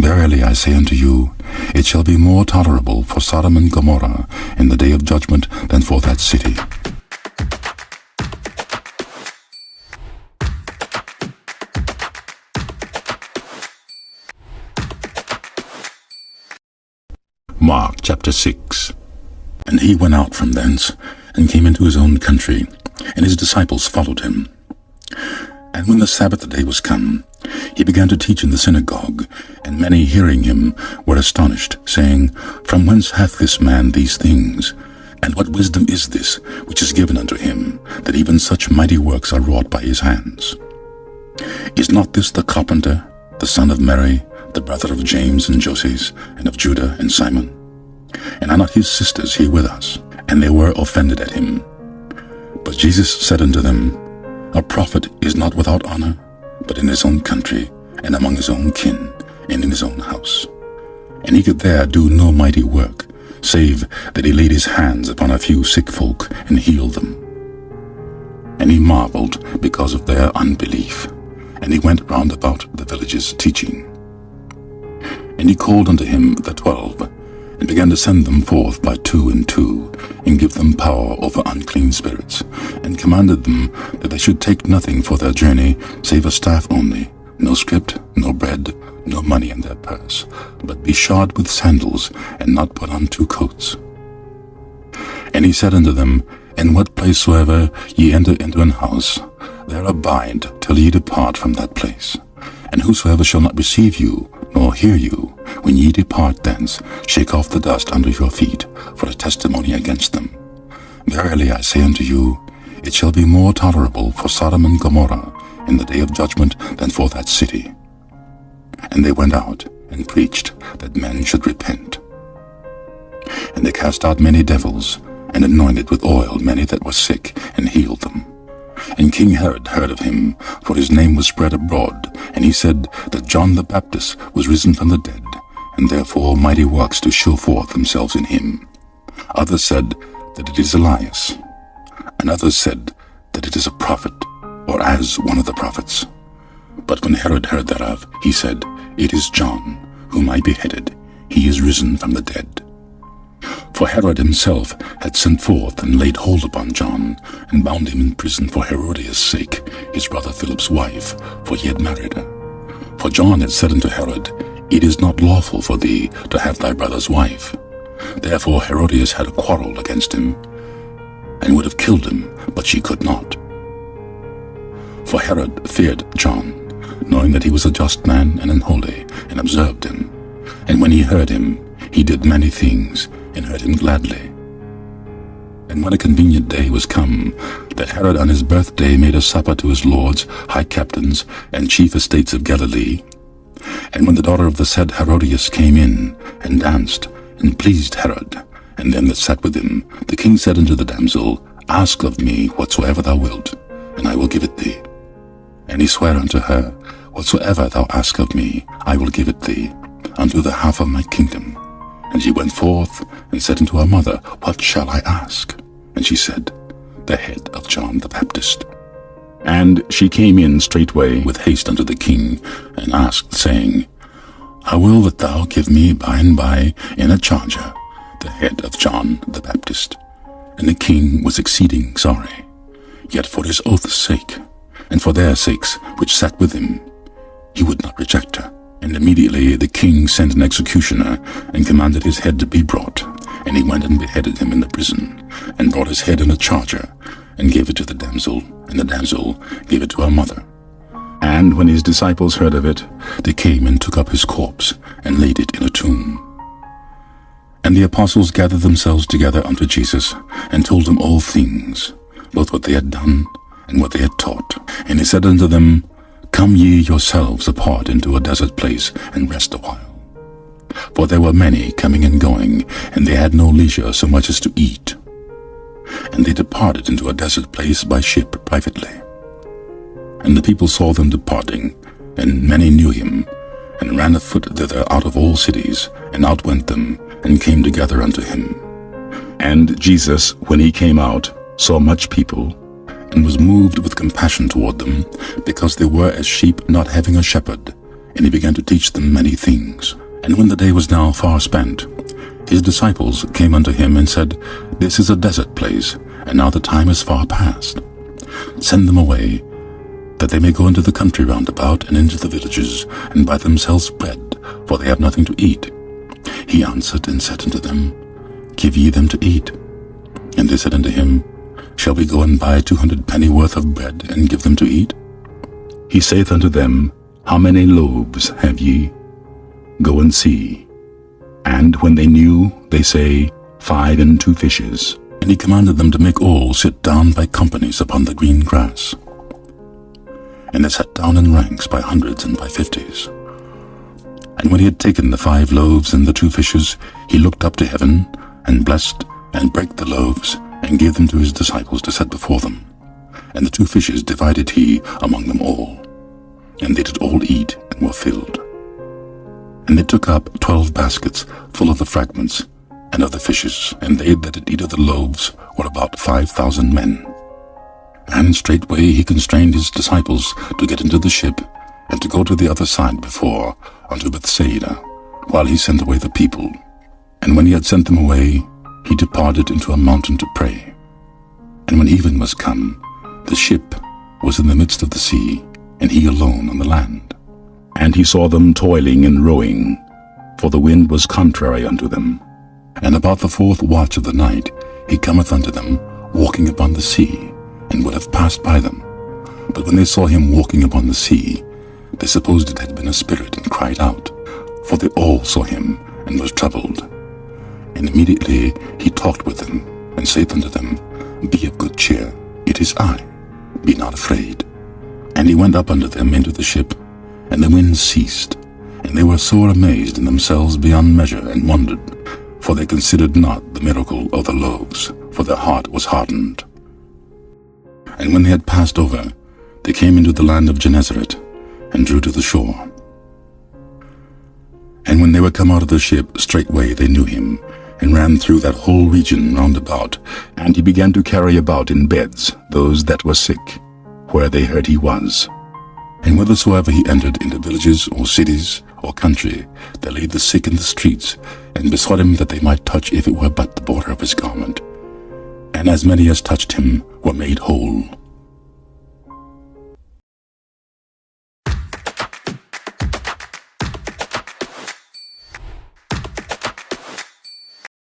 Verily I say unto you, it shall be more tolerable for Sodom and Gomorrah in the day of judgment than for that city. Mark chapter 6. And he went out from thence, and came into his own country, and his disciples followed him. And when the Sabbath day was come, he began to teach in the synagogue, and many hearing him were astonished, saying, From whence hath this man these things? And what wisdom is this which is given unto him, that even such mighty works are wrought by his hands? Is not this the carpenter, the son of Mary, the brother of James and Joses, and of Judah and Simon? And are not his sisters here with us? And they were offended at him. But Jesus said unto them, A prophet is not without honor, but in his own country, and among his own kin, and in his own house. And he could there do no mighty work, save that he laid his hands upon a few sick folk, and healed them. And he marveled because of their unbelief. And he went round about the villages teaching. And he called unto him the 12, and began to send them forth by 2 and 2, and give them power over unclean spirits, and commanded them that they should take nothing for their journey, save a staff only, no scrip, no bread, no money in their purse, but be shod with sandals, and not put on 2 coats. And he said unto them, In what place soever ye enter into an house, there abide till ye depart from that place. And whosoever shall not receive you, nor hear you, when ye depart thence, shake off the dust under your feet, for a testimony against them. Verily I say unto you, it shall be more tolerable for Sodom and Gomorrah in the day of judgment than for that city. And they went out, and preached that men should repent. And they cast out many devils, and anointed with oil many that were sick, and healed them. And King Herod heard of him, for his name was spread abroad, and he said that John the Baptist was risen from the dead, and therefore mighty works do show forth themselves in him. Others said that it is Elias, and others said that it is a prophet, or as one of the prophets. But when Herod heard thereof, he said, It is John, whom I beheaded. He is risen from the dead. For Herod himself had sent forth and laid hold upon John, and bound him in prison for Herodias' sake, his brother Philip's wife, for he had married her. For John had said unto Herod, It is not lawful for thee to have thy brother's wife. Therefore Herodias had a quarrel against him, and would have killed him, but she could not. For Herod feared John, knowing that he was a just man and an holy, and observed him. And when he heard him, he did many things, and heard him gladly. And when a convenient day was come, that Herod on his birthday made a supper to his lords, high captains, and chief estates of Galilee. And when the daughter of the said Herodias came in, and danced, and pleased Herod, and them that sat with him, the king said unto the damsel, Ask of me whatsoever thou wilt, and I will give it thee. And he sware unto her, Whatsoever thou ask of me, I will give it thee, unto the half of my kingdom. And she went forth, and said unto her mother, What shall I ask? And she said, The head of John the Baptist. And she came in straightway with haste unto the king, and asked, saying, I will that thou give me by and by in a charger the head of John the Baptist. And the king was exceeding sorry, yet for his oath's sake, and for their sakes which sat with him, he would not reject her. And immediately the king sent an executioner, and commanded his head to be brought. And he went and beheaded him in the prison, and brought his head in a charger, and gave it to the damsel, and the damsel gave it to her mother. And when his disciples heard of it, they came and took up his corpse, and laid it in a tomb. And the apostles gathered themselves together unto Jesus, and told him all things, both what they had done, and what they had taught. And he said unto them, Come ye yourselves apart into a desert place, and rest a while. For there were many coming and going, and they had no leisure so much as to eat. And they departed into a desert place by ship privately. And the people saw them departing, and many knew him, and ran afoot thither out of all cities, and outwent them, and came together unto him. And Jesus, when he came out, saw much people, and was moved with compassion toward them, because they were as sheep not having a shepherd, and he began to teach them many things. And when the day was now far spent, his disciples came unto him and said, This is a desert place, and now the time is far past. Send them away, that they may go into the country round about, and into the villages, and buy themselves bread, for they have nothing to eat. He answered and said unto them, Give ye them to eat. And they said unto him, Shall we go and buy 200 penny worth of bread, and give them to eat? He saith unto them, How many loaves have ye? Go and see. And when they knew, they say, 5 and 2 fishes. And he commanded them to make all sit down by companies upon the green grass. And they sat down in ranks by hundreds and by 50s. And when he had taken the 5 loaves and the 2 fishes, he looked up to heaven, and blessed, and brake the loaves, and gave them to his disciples to set before them. And the 2 fishes divided he among them all. And they did all eat, and were filled. And they took up 12 baskets full of the fragments, and of the fishes, and they that did eat of the loaves were about 5,000 men. And straightway he constrained his disciples to get into the ship, and to go to the other side before, unto Bethsaida, while he sent away the people. And when he had sent them away, he departed into a mountain to pray. And when even was come, the ship was in the midst of the sea, and he alone on the land. And he saw them toiling and rowing, for the wind was contrary unto them. And about the 4th watch of the night he cometh unto them, walking upon the sea, and would have passed by them. But when they saw him walking upon the sea, they supposed it had been a spirit, and cried out, for they all saw him, and was troubled. And immediately he talked with them, and saith unto them, Be of good cheer, it is I, be not afraid. And he went up unto them into the ship, and the wind ceased, and they were sore amazed in themselves beyond measure, and wondered, for they considered not the miracle of the loaves, for their heart was hardened. And when they had passed over, they came into the land of Gennesaret, and drew to the shore. And when they were come out of the ship, straightway they knew him, and ran through that whole region round about. And he began to carry about in beds those that were sick, where they heard he was. And whithersoever he entered into villages or cities or country, they laid the sick in the streets, and besought him that they might touch if it were but the border of his garment. And as many as touched him were made whole.